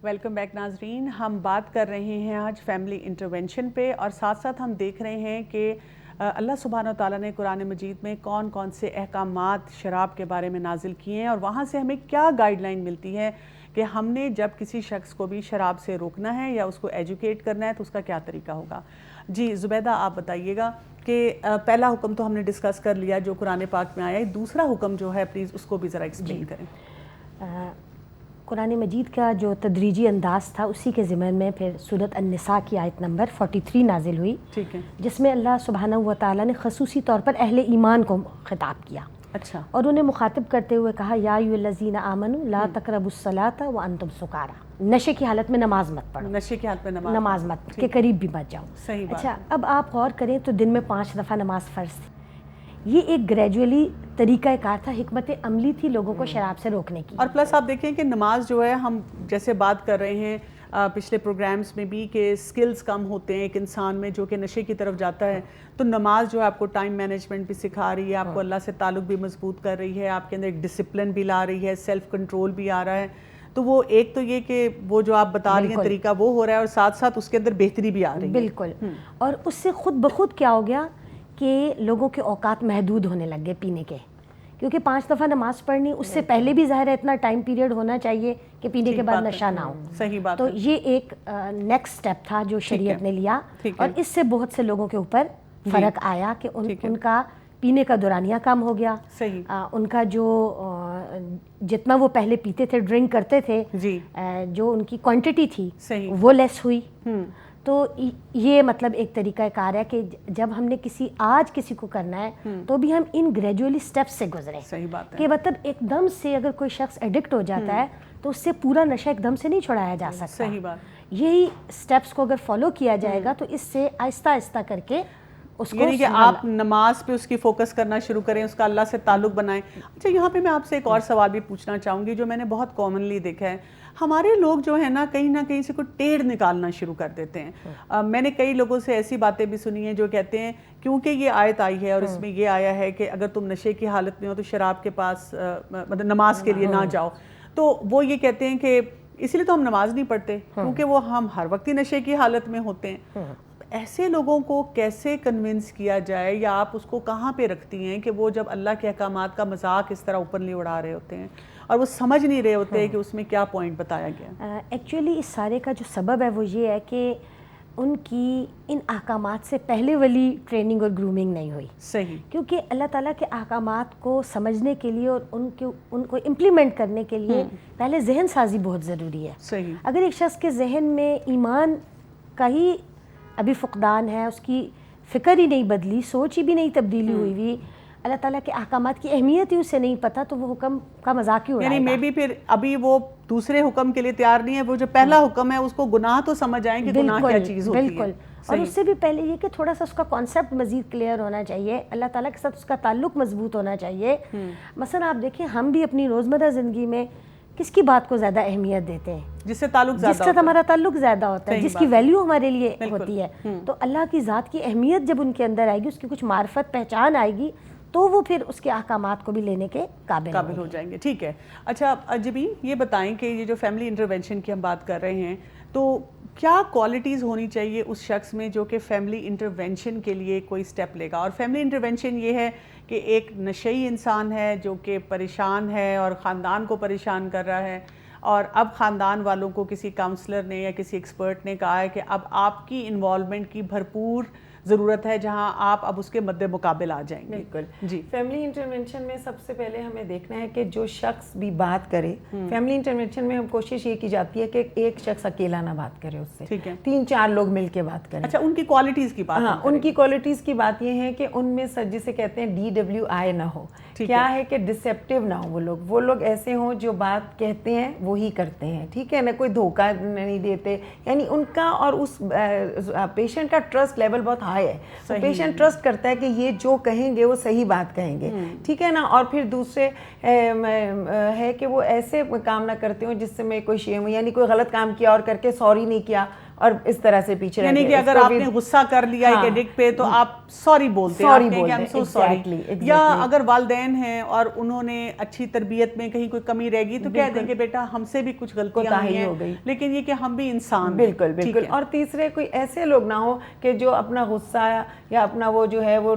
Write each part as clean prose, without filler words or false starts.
Welcome back ناظرین. ہم بات کر رہے ہیں آج فیملی انٹرونشن پہ، اور ساتھ ساتھ ہم دیکھ رہے ہیں کہ اللہ سبحانہ و تعالیٰ نے قرآن مجید میں کون کون سے احکامات شراب کے بارے میں نازل کیے ہیں، اور وہاں سے ہمیں کیا گائیڈ لائن ملتی ہے کہ ہم نے جب کسی شخص کو بھی شراب سے روکنا ہے یا اس کو ایجوکیٹ کرنا ہے تو اس کا کیا طریقہ ہوگا. جی زبیدہ، آپ بتائیے گا کہ پہلا حکم تو ہم نے ڈسکس کر لیا جو قرآن پاک میں آیا ہے، دوسرا حکم جو ہے پلیز اس کو بھی ذرا ایکسپلین کریں. قرآن مجید کا جو تدریجی انداز تھا اسی کے ضمن میں پھر سورۃ النساء کی آیت نمبر 43 نازل ہوئی، ٹھیک ہے، جس میں اللہ سبحانہ و تعالیٰ نے خصوصی طور پر اہل ایمان کو خطاب کیا. اچھا، اور انہیں مخاطب کرتے ہوئے کہا یا ایھا الذین آمنوا لا تقربوا الصلاۃ وانتم سکارى، نشے کی حالت میں نماز مت پڑھو، نشے کی حالت میں نماز مت کے قریب بھی مت جاؤ. صحیح بات. اچھا، اب آپ غور کریں تو دن میں 5 دفعہ نماز فرض تھی. یہ ایک گریجولی طریقہ کار تھا، حکمت عملی تھی لوگوں کو شراب سے روکنے کی. اور پلس آپ دیکھیں کہ نماز جو ہے، ہم جیسے بات کر رہے ہیں پچھلے پروگرامز میں بھی کہ سکلز کم ہوتے ہیں ایک انسان میں جو کہ نشے کی طرف جاتا ہے، تو نماز جو ہے آپ کو ٹائم مینجمنٹ بھی سکھا رہی ہے، آپ کو اللہ سے تعلق بھی مضبوط کر رہی ہے، آپ کے اندر ایک ڈسپلن بھی لا رہی ہے، سیلف کنٹرول بھی آ رہا ہے. تو وہ ایک تو یہ کہ وہ جو آپ بتا رہی ہیں طریقہ وہ ہو رہا ہے، اور ساتھ ساتھ اس کے اندر بہتری بھی آ رہی ہے. بالکل. اور اس سے خود بخود کیا ہو گیا کہ لوگوں کے اوقات محدود ہونے لگ گئے پینے کے، کیونکہ 5 دفعہ نماز پڑھنی، اس سے پہلے بھی ظاہر ہے اتنا ٹائم پیریڈ ہونا چاہیے کہ پینے کے بعد نشہ نہ ہو. صحیح بات. تو یہ ایک نیکسٹ سٹیپ تھا جو شریعت نے لیا، اور اس سے بہت سے لوگوں کے اوپر فرق آیا کہ ان کا پینے کا دورانیہ کم ہو گیا. ان کا جو جتنا وہ پہلے پیتے تھے، ڈرنک کرتے تھے، جو ان کی کوانٹٹی تھی وہ لیس ہوئی. تو یہ مطلب ایک طریقہ کار ہے کہ جب ہم نے کسی کو کرنا ہے تو بھی ہم ان گریجولی سٹیپس سے گزریں. صحیح بات ہے. کہ مطلب ایک دم سے اگر کوئی شخص ایڈکٹ ہو جاتا ہے تو اس سے پورا نشہ ایک دم سے نہیں چھڑایا جا سکتا. صحیح بات. یہی سٹیپس کو اگر فالو کیا جائے گا تو اس سے آہستہ آہستہ کر کے اس کو، یعنی کہ آپ نماز پہ اس کی فوکس کرنا شروع کریں، اس کا اللہ سے تعلق بنائیں. اچھا، یہاں پہ میں آپ سے ایک اور سوال بھی پوچھنا چاہوں گی جو میں نے بہت کامنلی دیکھا ہے. ہمارے لوگ جو ہے نا کہیں سے کوئی ٹیڑھ نکالنا شروع کر دیتے ہیں. میں نے کئی لوگوں سے ایسی باتیں بھی سنی ہیں جو کہتے ہیں کیونکہ یہ آیت آئی ہے اور اس میں یہ آیا ہے کہ اگر تم نشے کی حالت میں ہو تو شراب کے پاس مطلب نماز کے لیے نہ جاؤ، تو وہ یہ کہتے ہیں کہ اس لیے تو ہم نماز نہیں پڑھتے کیونکہ وہ ہم ہر وقت ہی نشے کی حالت میں ہوتے ہیں. ایسے لوگوں کو کیسے کنونس کیا جائے، یا آپ اس کو کہاں پہ رکھتی ہیں کہ وہ جب اللہ کے احکامات کا مذاق اس طرح اوپنلی اڑا رہے ہوتے ہیں اور وہ سمجھ نہیں رہے ہوتے کہ اس میں کیا پوائنٹ بتایا گیا؟ ایکچولی اس سارے کا جو سبب ہے وہ یہ ہے کہ ان کی ان احکامات سے پہلے والی ٹریننگ اور گرومنگ نہیں ہوئی. صحیح. کیونکہ اللہ تعالیٰ کے احکامات کو سمجھنے کے لیے اور ان کو امپلیمنٹ کرنے کے لیے پہلے ذہن سازی بہت ضروری ہے. صحیح. اگر ایک شخص کے ذہن میں ایمان کا ہی ابھی فقدان ہے، اس کی فکر ہی نہیں بدلی، سوچ ہی بھی نہیں تبدیلی ہوئی، اللہ تعالیٰ کے احکامات کی اہمیت ہی اسے نہیں پتہ، تو وہ حکم کا مذاق ہی اڑائے گا. یعنی میں بھی پھر ابھی وہ دوسرے حکم کے لیے تیار نہیں ہے، وہ جو پہلا حکم ہے اس کو گناہ تو سمجھ آئیں کہ گناہ کیا چیز ہوتی ہے. بالکل. اور اس سے بھی پہلے یہ کہ تھوڑا سا اس کا کانسیپٹ مزید کلیئر ہونا چاہیے، اللہ تعالیٰ کے ساتھ اس کا تعلق مضبوط ہونا چاہیے. مثلا آپ دیکھیں ہم بھی اپنی روزمرہ زندگی میں کس کی بات کو زیادہ اہمیت دیتے ہیں؟ جس سے تعلق زیادہ، جس سے ہمارا تعلق زیادہ ہوتا ہے، جس کی ویلیو ہمارے لیے ہوتی ہے. تو اللہ کی ذات کی اہمیت جب ان کے اندر آئے گی، اس کی کچھ معرفت پہچان آئے گی، تو وہ پھر اس کے احکامات کو بھی لینے کے قابل ہو جائیں گے. ٹھیک ہے. اچھا جبین، یہ بتائیں کہ یہ جو فیملی انٹرونشن کی ہم بات کر رہے ہیں، تو کیا کوالٹیز ہونی چاہیے اس شخص میں جو کہ فیملی انٹرونشن کے لیے کوئی سٹیپ لے گا؟ اور فیملی انٹرونشن یہ ہے کہ ایک نشئی انسان ہے جو کہ پریشان ہے اور خاندان کو پریشان کر رہا ہے، اور اب خاندان والوں کو کسی کاؤنسلر نے یا کسی ایکسپرٹ نے کہا ہے کہ اب آپ کی انوالومنٹ کی بھرپور ضرورت ہے، جہاں آپ اب اس کے مد مقابل آ جائیں گے. بالکل. جی. فیملی انٹرونشن میں سب سے پہلے ہمیں دیکھنا ہے کہ جو شخص بھی بات کرے، فیملی انٹرونشن میں ہم کوشش یہ کی جاتی ہے کہ ایک شخص اکیلا نہ بات کرے، اس سے 3-4 لوگ مل کے بات کریں. اچھا، ان کی کوالٹیز کی بات. ہاں، ان کی کوالٹیز کی بات یہ ہے کہ ان میں جسے کہتے ہیں DWI نہ ہو. کیا ہے کہ ڈسیپٹیو نہ ہو وہ لوگ ایسے ہوں جو بات کہتے ہیں وہی کرتے ہیں. ٹھیک ہے، نہ کوئی دھوکہ نہیں دیتے. یعنی ان کا اور اس پیشنٹ کا ٹرسٹ لیول بہت ہائی ہے. پیشنٹ ٹرسٹ کرتا ہے کہ یہ جو کہیں گے وہ صحیح بات کہیں گے. ٹھیک ہے نا. اور پھر دوسرے ہے کہ وہ ایسے کام نہ کرتے ہوں جس سے میں کوئی شیم، یعنی کوئی غلط کام کیا اور کر کے سوری نہیں کیا، اور اس طرح سے پیچھے رہ گئے. یعنی کہ اگر آپ نے غصہ کر لیا ایک ایڈکٹ پہ تو آپ سوری بولتے ہیں, یا اگر والدین ہیں اور انہوں نے اچھی تربیت میں کہیں کوئی کمی رہ گئی تو کہہ دیں کہ بیٹا ہم سے بھی کچھ غلطیاں ہو گئی, لیکن یہ کہ ہم بھی انسان. بالکل بالکل. اور تیسرے کوئی ایسے لوگ نہ ہو کہ جو اپنا غصہ یا اپنا وہ جو ہے وہ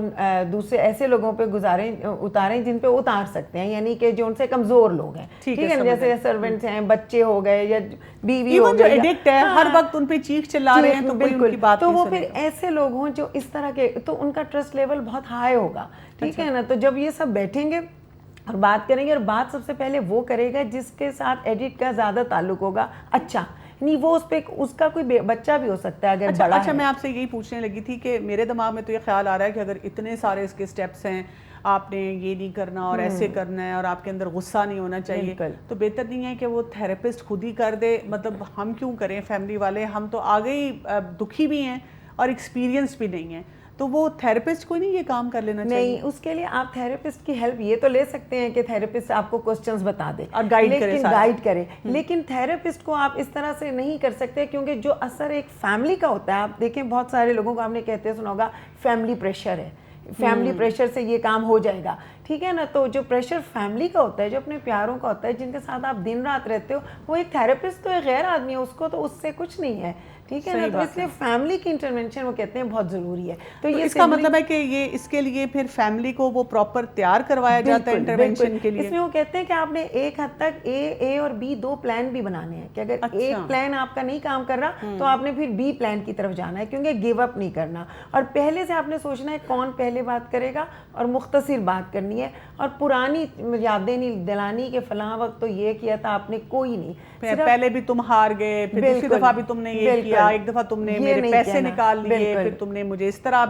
دوسرے ایسے لوگوں پہ اتاریں جن پہ اتار سکتے ہیں, یعنی کہ جو ان سے کمزور لوگ ہیں, ٹھیک ہے, جیسے سرونٹس ہیں, بچے ہو گئے یا بیوی ہو گئی, ایڈکٹ ہے ہر وقت ان پہ چیخ چلا رہے ہیں تو کوئی ان کی بات تو وہ پھر ایسے لوگ ہوں جو اس طرح کے, تو ان کا ٹرسٹ لیول بہت ہائی ہوگا, ٹھیک ہے نا. تو جب یہ سب بیٹھیں گے اور بات کریں گے, اور بات سب سے پہلے وہ کرے گا جس کے ساتھ ایڈکٹ کا زیادہ تعلق ہوگا, اچھا نہیں وہ اس پہ اس کا کوئی بچہ بھی ہو سکتا ہے اگر بڑا ہے. اچھا میں آپ سے یہی پوچھنے لگی تھی کہ میرے دماغ میں تو یہ خیال آ رہا ہے کہ اگر اتنے سارے اس کے سٹیپس ہیں, آپ نے یہ نہیں کرنا اور ایسے کرنا ہے اور آپ کے اندر غصہ نہیں ہونا چاہیے, تو بہتر نہیں ہے کہ وہ تھراپسٹ خود ہی کر دے؟ مطلب ہم کیوں کریں فیملی والے, ہم تو آگے ہی دکھی بھی ہیں اور ایکسپیرینس بھی نہیں ہے, تو وہ تھراپسٹ کو نہیں یہ کام کر لینا چاہیے؟ نہیں, اس کے لیے آپ تھراپسٹ کی ہیلپ یہ تو لے سکتے ہیں کہ تھراپسٹ آپ کو کوسچنز بتا دے اور گائیڈ کرے, لیکن تھراپسٹ کو آپ اس طرح سے نہیں کر سکتے, کیونکہ جو اثر ایک فیملی کا ہوتا ہے, آپ دیکھیں بہت سارے لوگوں کو آپ نے کہتے سنا ہوگا فیملی پریشر ہے, فیملی پریشر سے یہ کام ہو جائے گا, ٹھیک ہے نا. تو جو پریشر فیملی کا ہوتا ہے, جو اپنے پیاروں کا ہوتا ہے, جن کے ساتھ آپ دن رات رہتے ہو, وہ ایک تھراپسٹ تو ایک غیر آدمی ہے, اس کو تو اس سے کچھ نہیں ہے, ٹھیک ہے نا. تو اس لیے فیملی کی انٹرونشن وہ کہتے ہیں بہت ضروری ہے. تو یہ اس کا مطلب ہے کہ یہ اس کے لیے پھر فیملی کو وہ پراپر تیار کروایا جاتا ہے انٹرونشن کے لیے. اس میں وہ کہتے ہیں کہ آپ نے ایک حد تک اے اور بی دو پلان بھی بنانے ہیں, کہ اگر ایک پلان آپ کا نہیں کام کر رہا تو آپ نے پھر بی پلان کی طرف جانا ہے, کیونکہ گیو اپ نہیں کرنا, اور پہلے سے آپ نے سوچنا ہے کون پہلے بات کرے گا اور مختصر بات کرنی ہے, اور پرانی یادیں نہیں دلانی کہ فلاں وقت تو یہ کیا تھا آپ نے, کوئی نہیں, پہلے بھی تم ہار گئے, پھر دوسری دفعہ بھی تم نے یہ کیا, ایک دفعہ تم نے میرے پیسے نکال لیے, پھر تم نے مجھے اس طرح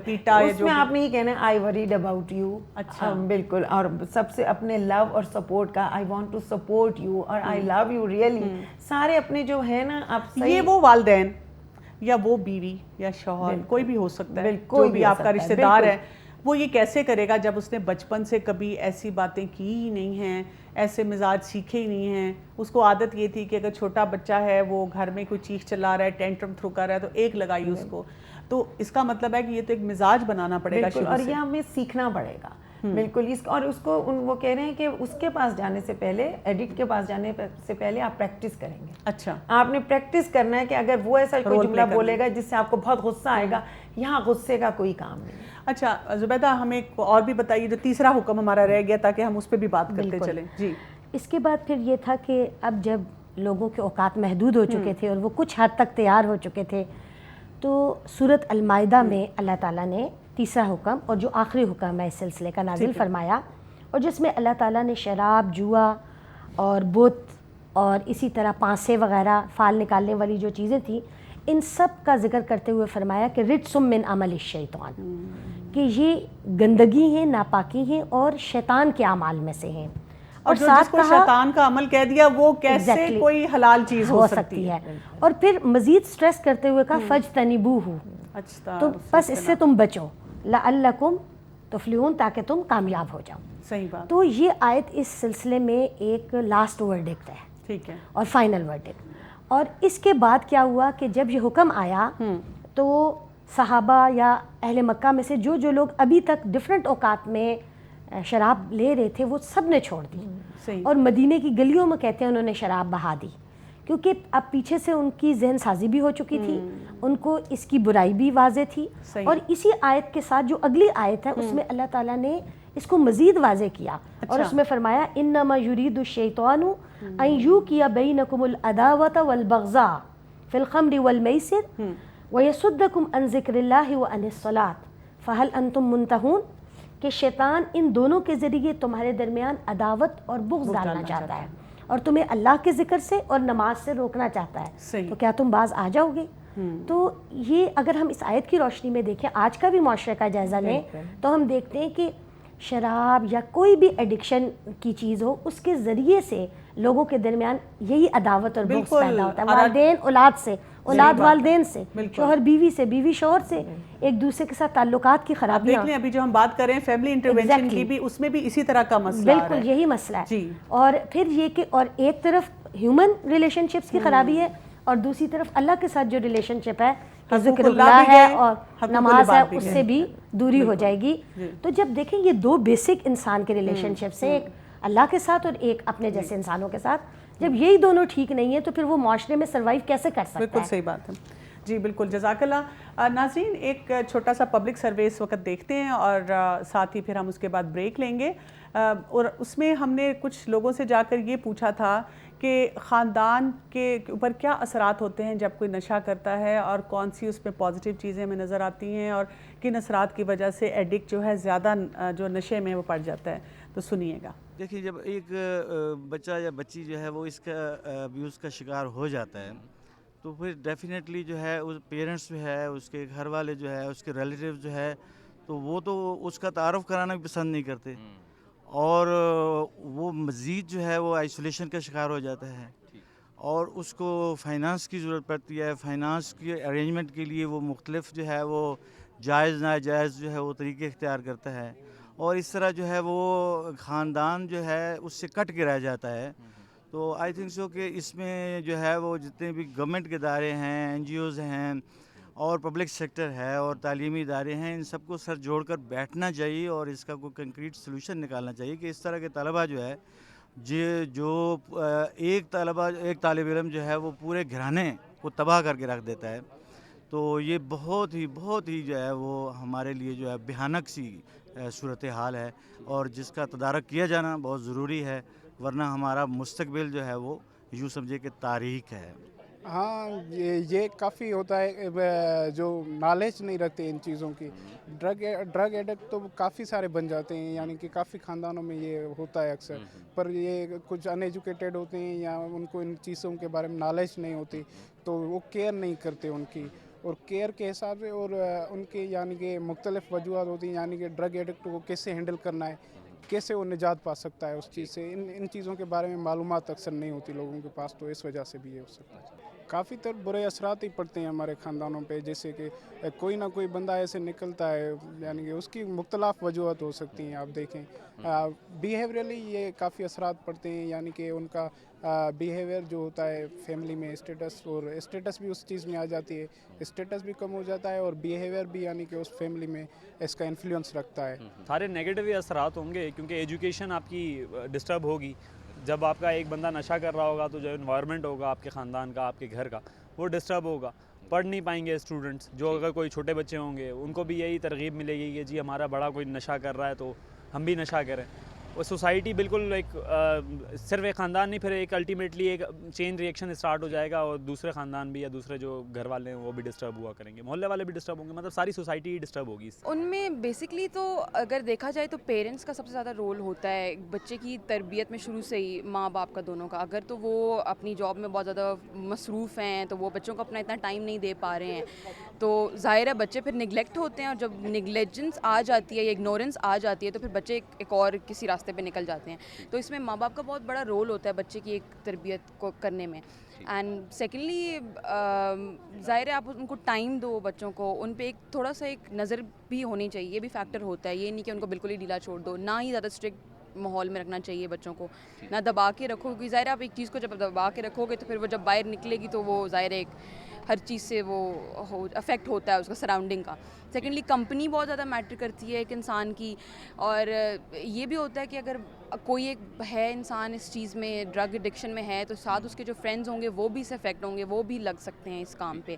پیٹا. اس میں آپ نے یہ کہنا ہے آئی وریڈ اباؤٹ یو. اچھا بالکل. اور سب سے اپنے لو اور سپورٹ کا, I want to support you اور آئی لو یو ریئلی, سارے اپنے جو ہے نا آپ, یہ وہ والدین یا وہ بیوی یا شوہر کوئی بھی ہو سکتا ہے جو بھی آپ کا رشتہ دار ہے, وہ یہ کیسے کرے گا جب اس نے بچپن سے کبھی ایسی باتیں کی ہی نہیں ہیں, ایسے مزاج سیکھے ہی نہیں ہیں, اس کو عادت یہ تھی کہ اگر چھوٹا بچہ ہے وہ گھر میں کوئی چیخ چلا رہا ہے, ٹینٹرم تھرو کر رہا ہے تو ایک لگائی اس کو, تو اس کا مطلب ہے کہ یہ تو ایک مزاج بنانا پڑے گا شروع سے, اور یہ ہمیں سیکھنا پڑے گا. بالکل. اور اس کو وہ کہہ رہے ہیں کہ اس کے پاس جانے سے پہلے, ایڈکٹ کے پاس جانے سے پہلے آپ پریکٹس کریں گے. اچھا, آپ نے پریکٹس کرنا ہے کہ اگر وہ ایسا کوئی جملہ بولے گا جس سے آپ کو بہت غصہ آئے گا, یہاں غصے کا کوئی کام نہیں. اچھا زبیدہ, ہمیں اور بھی بتائیے جو تیسرا حکم ہمارا رہ گیا تاکہ ہم اس پہ بھی بات کرتے چلیں. جی, اس کے بعد پھر یہ تھا کہ اب جب لوگوں کے اوقات محدود ہو چکے تھے اور وہ کچھ حد تک تیار ہو چکے تھے, تو سورۃ المائدہ میں اللہ تعالیٰ نے تیسرا حکم اور جو آخری حکم ہے اس سلسلے کا نازل فرمایا, اور جس میں اللہ تعالیٰ نے شراب, جوا اور بت اور اسی طرح پانسے وغیرہ فال نکالنے والی جو چیزیں تھیں, ان سب کا ذکر کرتے ہوئے فرمایا کہ رجس من عمل الشیطان, کہ یہ گندگی ہیں, ناپاکی ہیں اور شیطان کے اعمال میں سے ہیں. اور جس کو شیطان کا عمل کہہ دیا وہ کیسے کوئی حلال چیز ہو سکتی ہے. اور پھر مزید سٹریس کرتے ہوئے کہا فجتنبوہ, تو بس اس سے تم بچو, لعلکم تفلحون, تاکہ تم کامیاب ہو جاؤ. صحیح بات. تو یہ آیت اس سلسلے میں ایک لاسٹ ورڈکٹ ہے, ٹھیک ہے, اور فائنل ورڈکٹ. اور اس کے بعد کیا ہوا کہ جب یہ حکم آیا تو صحابہ یا اہل مکہ میں سے جو لوگ ابھی تک ڈفرینٹ اوقات میں شراب لے رہے تھے وہ سب نے چھوڑ دی, اور مدینے کی گلیوں میں کہتے ہیں انہوں نے شراب بہا دی, کیونکہ اب پیچھے سے ان کی ذہن سازی بھی ہو چکی تھی, ان کو اس کی برائی بھی واضح تھی. اور اسی آیت کے ساتھ جو اگلی آیت ہے اس میں اللہ تعالیٰ نے اس کو مزید واضح کیا, اور اس میں فرمایا انما یرید الشیطان ان یوقع بینکم العداوۃ والبغضاء فی الخمر والمیسر ویصدکم عن ذکر اللہ وعن الصلاۃ فہل انتم منتہون, کہ شیطان ان دونوں کے ذریعے تمہارے درمیان عداوت اور بغض ڈالنا چاہتا ہے اور تمہیں اللہ کے ذکر سے اور نماز سے روکنا چاہتا ہے, تو کیا تم باز آ جاؤ گے؟ تو یہ اگر ہم اس آیت کی روشنی میں دیکھیں, آج کا بھی معاشرے کا جائزہ لیں, تو ہم دیکھتے ہیں کہ شراب یا کوئی بھی ایڈکشن کی چیز ہو, اس کے ذریعے سے لوگوں کے درمیان یہی عداوت اور بغض پیدا ہوتا ہے, والدین اولاد سے, اولاد والدین سے, شوہر بیوی سے, بیوی شوہر سے, ایک دوسرے کے ساتھ تعلقات کی خرابیاں. دیکھ لیں ابھی جو ہم بات کر رہے ہیں فیملی انٹرونشن کی بھی, اس میں بھی اسی طرح کا مسئلہ ہے. بالکل یہی مسئلہ ہے. اور پھر یہ کہ اور ایک طرف ہیومن ریلیشن شپس کی خرابی ہے, اور دوسری طرف اللہ کے ساتھ جو ریلیشن شپ ہے کہ ذکر اللہ ہے اور نماز ہے اس سے بھی دوری ہو جائے گی. تو جب دیکھیں یہ دو بیسک انسان کے ریلیشن شپس ہیں, ایک اللہ کے ساتھ اور ایک اپنے جیسے انسانوں کے ساتھ, جب یہی دونوں ٹھیک نہیں ہیں تو پھر وہ معاشرے میں سروائیو کیسے کر سکتا ہے؟ بالکل صحیح بات ہے جی, بالکل, جزاک اللہ. ناظرین, ایک چھوٹا سا پبلک سروے اس وقت دیکھتے ہیں اور ساتھ ہی پھر ہم اس کے بعد بریک لیں گے. اور اس میں ہم نے کچھ لوگوں سے جا کر یہ پوچھا تھا کہ خاندان کے اوپر کیا اثرات ہوتے ہیں جب کوئی نشہ کرتا ہے, اور کون سی اس میں پازیٹیو چیزیں ہمیں نظر آتی ہیں, اور کن اثرات کی وجہ سے ایڈکٹ جو ہے زیادہ جو نشے میں وہ پڑ جاتا ہے. تو سنیے گا. دیکھیے, جب ایک بچہ یا بچی جو ہے وہ اس کا ابیوز کا شکار ہو جاتا ہے تو پھر ڈیفینیٹلی جو ہے اس پیرنٹس جو ہے, اس کے گھر والے جو ہے, اس کے ریلیٹیو جو ہے, تو وہ تو اس کا تعارف کرانا بھی پسند نہیں کرتے, اور وہ مزید جو ہے وہ آئسولیشن کا شکار ہو جاتا ہے, اور اس کو فائنانس کی ضرورت پڑتی ہے. فائنانس کے ارینجمنٹ کے لیے وہ مختلف جو ہے وہ جائز ناجائز جو ہے وہ طریقے اختیار کرتا ہے, اور اس طرح جو ہے وہ خاندان جو ہے اس سے کٹ کے رہ جاتا ہے. تو آئی تھنک سو کہ اس میں جو ہے وہ جتنے بھی گورنمنٹ کے ادارے ہیں, این جی اوز ہیں, اور پبلک سیکٹر ہے, اور تعلیمی ادارے ہیں, ان سب کو سر جوڑ کر بیٹھنا چاہیے اور اس کا کوئی کنکریٹ سلوشن نکالنا چاہیے کہ اس طرح کے طلبہ جو ہے جو ایک طالب علم جو ہے وہ پورے گھرانے کو تباہ کر کے رکھ دیتا ہے. تو یہ بہت ہی جو ہے وہ ہمارے لیے جو ہے بھیانک سی صورتحال ہے, اور جس کا تدارک کیا جانا بہت ضروری ہے, ورنہ ہمارا مستقبل جو ہے وہ یوں سمجھے کہ تاریخ ہے. ہاں, یہ کافی ہوتا ہے جو نالج نہیں رکھتے ان چیزوں کی. ڈرگ ایڈکٹ تو کافی سارے بن جاتے ہیں, یعنی کہ کافی خاندانوں میں یہ ہوتا ہے اکثر, پر یہ کچھ ان ایجوکیٹڈ ہوتے ہیں یا ان کو ان چیزوں کے بارے میں نالج نہیں ہوتی, تو وہ کیئر نہیں کرتے ان کی, اور کیئر کے حساب سے اور ان کے یعنی کہ مختلف وجوہات ہوتی ہیں, یعنی کہ ڈرگ ایڈکٹ کو کیسے ہینڈل کرنا ہے, کیسے وہ نجات پا سکتا ہے اس چیز سے. ان چیزوں کے بارے میں معلومات اکثر نہیں ہوتی لوگوں کے پاس, تو اس وجہ سے بھی یہ ہو سکتا ہے. کافی تر برے اثرات ہی پڑتے ہیں ہمارے خاندانوں پہ, جیسے کہ کوئی نہ کوئی بندہ ایسے نکلتا ہے, یعنی کہ اس کی مختلف وجوہات ہو سکتی ہیں. آپ دیکھیں بیہیویئرلی یہ کافی اثرات پڑتے ہیں, یعنی کہ ان کا بیہیویئر جو ہوتا ہے فیملی میں, اسٹیٹس بھی اس چیز میں آ جاتی ہے, اسٹیٹس بھی کم ہو جاتا ہے, اور بیہیویئر بھی یعنی کہ اس فیملی میں اس کا انفلوئنس رکھتا ہے. سارے نیگیٹو ہی اثرات ہوں گے, کیونکہ ایجوکیشن آپ کی ڈسٹرب ہوگی. جب آپ کا ایک بندہ نشہ کر رہا ہوگا تو جو انوائرمنٹ ہوگا آپ کے خاندان کا, آپ کے گھر کا, وہ ڈسٹرب ہوگا. پڑھ نہیں پائیں گے اسٹوڈنٹس. جو اگر کوئی چھوٹے بچے ہوں گے ان کو بھی یہی ترغیب ملے گی کہ جی ہمارا بڑا کوئی نشہ کر رہا ہے تو ہم بھی نشہ کریں. وہ سوسائٹی بالکل ایک صرف ایک خاندان نہیں, پھر ایک الٹیمیٹلی ایک چین ریئیکشن اسٹارٹ ہو جائے گا, اور دوسرے خاندان بھی یا دوسرے جو گھر والے ہیں وہ بھی ڈسٹرب ہوا کریں گے, محلے والے بھی ڈسٹرب ہوں گے, مطلب ساری سوسائٹی ہی ڈسٹرب ہوگی. ان میں بیسکلی تو اگر دیکھا جائے تو پیرنٹس کا سب سے زیادہ رول ہوتا ہے بچے کی تربیت میں, شروع سے ہی ماں باپ کا دونوں کا. اگر تو وہ اپنی جاب میں بہت زیادہ مصروف ہیں تو وہ بچوں کو اپنا اتنا ٹائم نہیں دے پا رہے ہیں, تو ظاہر ہے بچے پھر نگلیکٹ ہوتے ہیں, اور جب نگلیجنس آ جاتی ہے یا اگنورنس آ جاتی ہے تو پھر بچے ایک اور کسی راستے پہ نکل جاتے ہیں. تو اس میں ماں باپ کا بہت بڑا رول ہوتا ہے بچے کی ایک تربیت کو کرنے میں. اینڈ سیکنڈلی ظاہر ہے آپ ان کو ٹائم دو, بچوں کو ان پہ ایک تھوڑا سا ایک نظر بھی ہونی چاہیے, یہ بھی فیکٹر ہوتا ہے. یہ نہیں کہ ان کو بالکل ہی ڈھیلا چھوڑ دو, نہ ہی زیادہ اسٹرکٹ ماحول میں رکھنا چاہیے بچوں کو, نہ دبا کے رکھو, کیونکہ ظاہر آپ ایک چیز کو جب دبا کے رکھو گے تو پھر وہ جب باہر نکلے گی تو وہ ظاہر ایک ہر چیز سے وہ افیکٹ ہوتا ہے اس کا سراؤنڈنگ کا. سیکنڈلی کمپنی بہت زیادہ میٹر کرتی ہے ایک انسان کی, اور یہ بھی ہوتا ہے کہ اگر کوئی ایک ہے انسان اس چیز میں ڈرگ ایڈکشن میں ہے تو ساتھ اس کے جو فرینڈز ہوں گے وہ بھی اس افیکٹ ہوں گے, وہ بھی لگ سکتے ہیں اس کام پہ,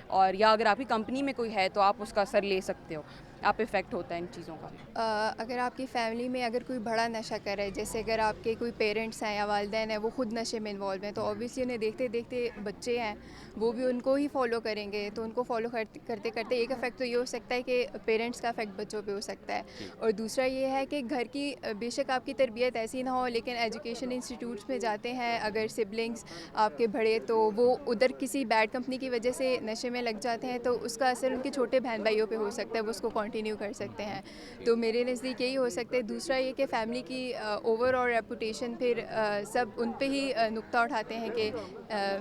اور یا اگر آپ کی کمپنی میں کوئی ہے تو آپ اس کا اثر لے سکتے ہو, آپ افیکٹ ہوتا ہے ان چیزوں کا. اگر آپ کی فیملی میں اگر کوئی بڑا نشہ کر رہا ہے, جیسے اگر آپ کے کوئی پیرنٹس ہیں یا والدین ہیں وہ خود نشے میں انوالو ہیں, تو اوبیسلی انہیں دیکھتے دیکھتے بچے ہیں وہ بھی ان کو ہی فالو کریں گے, تو ان کو فالو کرتے کرتے ایک افیکٹ تو یہ ہو سکتا ہے کہ پیرنٹس کا افیکٹ بچوں پہ ہو سکتا ہے, اور دوسرا یہ ہے کہ گھر کی بے شک آپ کی تربیت ایسی نہ ہو, لیکن ایجوکیشن انسٹیٹیوٹس میں جاتے ہیں اگر سبلنگس آپ کے بڑے, تو وہ ادھر کسی بیڈ کمپنی کی وجہ سے نشے میں لگ جاتے ہیں, تو اس کا اثر ان کے چھوٹے بہن بھائیوں پہ ہو سکتا ہے, وہ اس کو کنٹینیو کر سکتے ہیں. تو میرے نزدیک یہی ہو سکتا ہے. دوسرا یہ کہ فیملی کی اوور آل ریپوٹیشن پھر سب ان پہ ہی نقطہ اٹھاتے ہیں کہ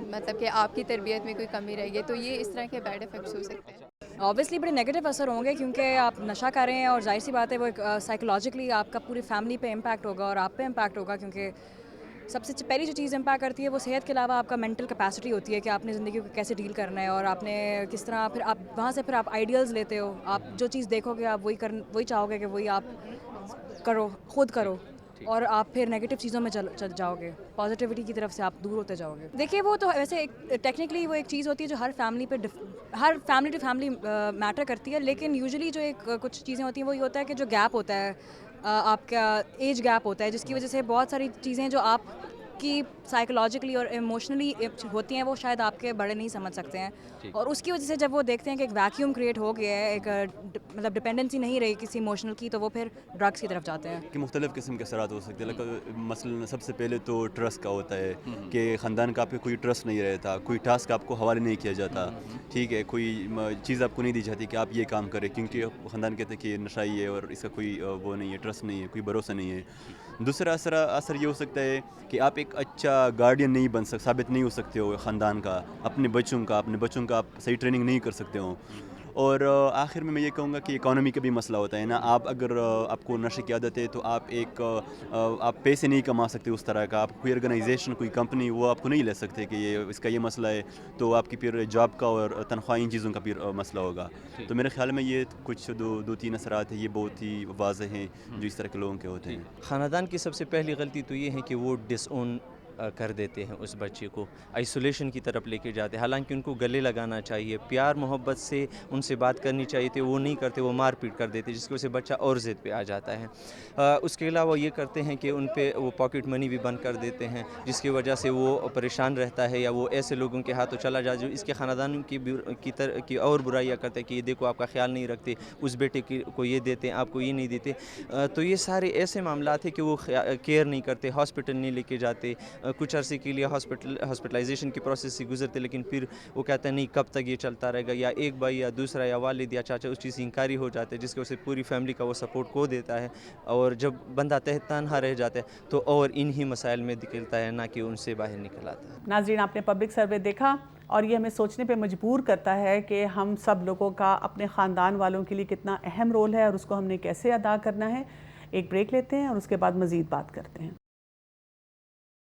مطلب کہ آپ کی تربیت میں کوئی کمی رہ گئی, تو یہ اس طرح کے بیڈ افیکٹس ہو سکتے ہیں. اوبیسلی بڑے نیگیٹو اثر ہوں گے, کیونکہ آپ نشہ کر رہے ہیں اور ظاہر سی بات ہے وہ ایک سائیکولوجیکلی آپ کا پوری فیملی پہ امپیکٹ ہوگا اور آپ پہ امپیکٹ ہوگا, کیونکہ سب سے پہلی جو چیز امپیکٹ کرتی ہے وہ صحت کے علاوہ آپ کا مینٹل کیپیسٹی ہوتی ہے کہ آپ نے زندگی کو کیسے ڈیل کرنا ہے، اور آپ نے کس طرح پھر آپ وہاں سے پھر آپ آئیڈیلز لیتے ہو، آپ جو چیز دیکھو گے آپ وہی چاہو گے کہ وہی آپ کرو، خود کرو، اور آپ پھر نیگیٹو چیزوں میں چل جاؤ گے، پازیٹیوٹی کی طرف سے آپ دور ہوتے جاؤ گے. دیکھیے وہ تو ویسے ٹیکنیکلی وہ ایک چیز ہوتی ہے جو ہر فیملی ٹو فیملی میٹر کرتی ہے، لیکن یوزلی جو کچھ چیزیں ہوتی ہیں وہ یہ ہوتا ہے کہ جو گیپ ہوتا ہے آپ کا ایج گیپ ہوتا ہے، جس کی وجہ سے بہت ساری چیزیں جو آپ کی سائیکولوجیکلی اور ایموشنلی ہوتی ہیں وہ شاید آپ کے بڑے نہیں سمجھ سکتے ہیں، اور اس کی وجہ سے جب وہ دیکھتے ہیں کہ ایک ویکیوم کریٹ ہو گیا ہے، ایک مطلب ڈپینڈنسی نہیں رہی کسی ایموشنل کی، تو وہ پھر ڈرگس کی طرف جاتے ہیں. کہ مختلف قسم کے اثرات ہو سکتے ہیں. مثلاً سب سے پہلے تو ٹرسٹ کا ہوتا ہے کہ خاندان کا آپ پہ کوئی ٹرسٹ نہیں رہتا، کوئی ٹاسک آپ کو حوالے نہیں کیا جاتا، ٹھیک ہے، کوئی چیز آپ کو نہیں دی جاتی کہ آپ یہ کام کریں، کیونکہ خاندان کہتے ہیں کہ یہ نشائی ہے اور اس کا کوئی وہ نہیں ہے، ٹرسٹ نہیں ہے، کوئی بھروسہ نہیں ہے. دوسرا اثر یہ ہو سکتا ہے کہ آپ ایک اچھا گارڈین نہیں ثابت نہیں ہو سکتے ہو خاندان کا، اپنے بچوں کا آپ صحیح ٹریننگ نہیں کر سکتے ہو. اور آخر میں یہ کہوں گا کہ اکانومی کا بھی مسئلہ ہوتا ہے نا. آپ اگر آپ کو نشے کی عادت ہے تو آپ پیسے نہیں کما سکتے اس طرح کا. آپ کوئی آرگنائزیشن، کوئی کمپنی وہ آپ کو نہیں لے سکتے کہ اس کا یہ مسئلہ ہے، تو آپ کی پھر جاب کا اور تنخواہ ان چیزوں کا پھر مسئلہ ہوگا. تو میرے خیال میں یہ کچھ دو تین اثرات ہیں، یہ بہت ہی واضح ہیں جو اس طرح کے لوگوں کے ہوتے ہیں. خاندان کی سب سے پہلی غلطی تو یہ ہے کہ وہ ڈس اون کر دیتے ہیں اس بچے کو، آئسولیشن کی طرف لے کے جاتے ہیں. حالانکہ ان کو گلے لگانا چاہیے، پیار محبت سے ان سے بات کرنی چاہیے تھی، وہ نہیں کرتے، وہ مار پیٹ کر دیتے، جس کی وجہ سے بچہ اور ضد پہ آ جاتا ہے. اس کے علاوہ یہ کرتے ہیں کہ ان پہ وہ پاکٹ منی بھی بند کر دیتے ہیں، جس کی وجہ سے وہ پریشان رہتا ہے، یا وہ ایسے لوگوں کے ہاتھوں چلا جائے جو اس کے خاندان کی اور برائیاں کرتے ہیں کہ یہ دیکھو آپ کا خیال نہیں رکھتے، اس بیٹے کو یہ دیتے ہیں، آپ کو یہ نہیں دیتے. تو یہ سارے ایسے معاملات ہیں کہ وہ کیئر نہیں کرتے، ہاسپٹل نہیں لے کے جاتے، کچھ عرصے کے لیے ہاسپٹلائزیشن کی پروسیس سے گزرتے، لیکن پھر وہ کہتے ہیں نہیں کب تک یہ چلتا رہے گا، یا ایک بھائی یا دوسرا یا والد یا چاچا اس چیز سے انکاری ہو جاتے ہیں، جس کی وجہ سے پوری فیملی کا وہ سپورٹ کھو دیتا ہے، اور جب بندہ تنہا رہ جاتا ہے تو اور انہی مسائل میں نکلتا ہے، نہ کہ ان سے باہر نکل آتا ہے. ناظرین، آپ نے پبلک سروے دیکھا، اور یہ ہمیں سوچنے پہ مجبور کرتا ہے کہ ہم سب لوگوں کا اپنے خاندان والوں کے لیے کتنا اہم رول ہے اور اس کو ہم نے کیسے ادا کرنا ہے. ایک بریک لیتے ہیں اور اس کے بعد مزید بات کرتے ہیں.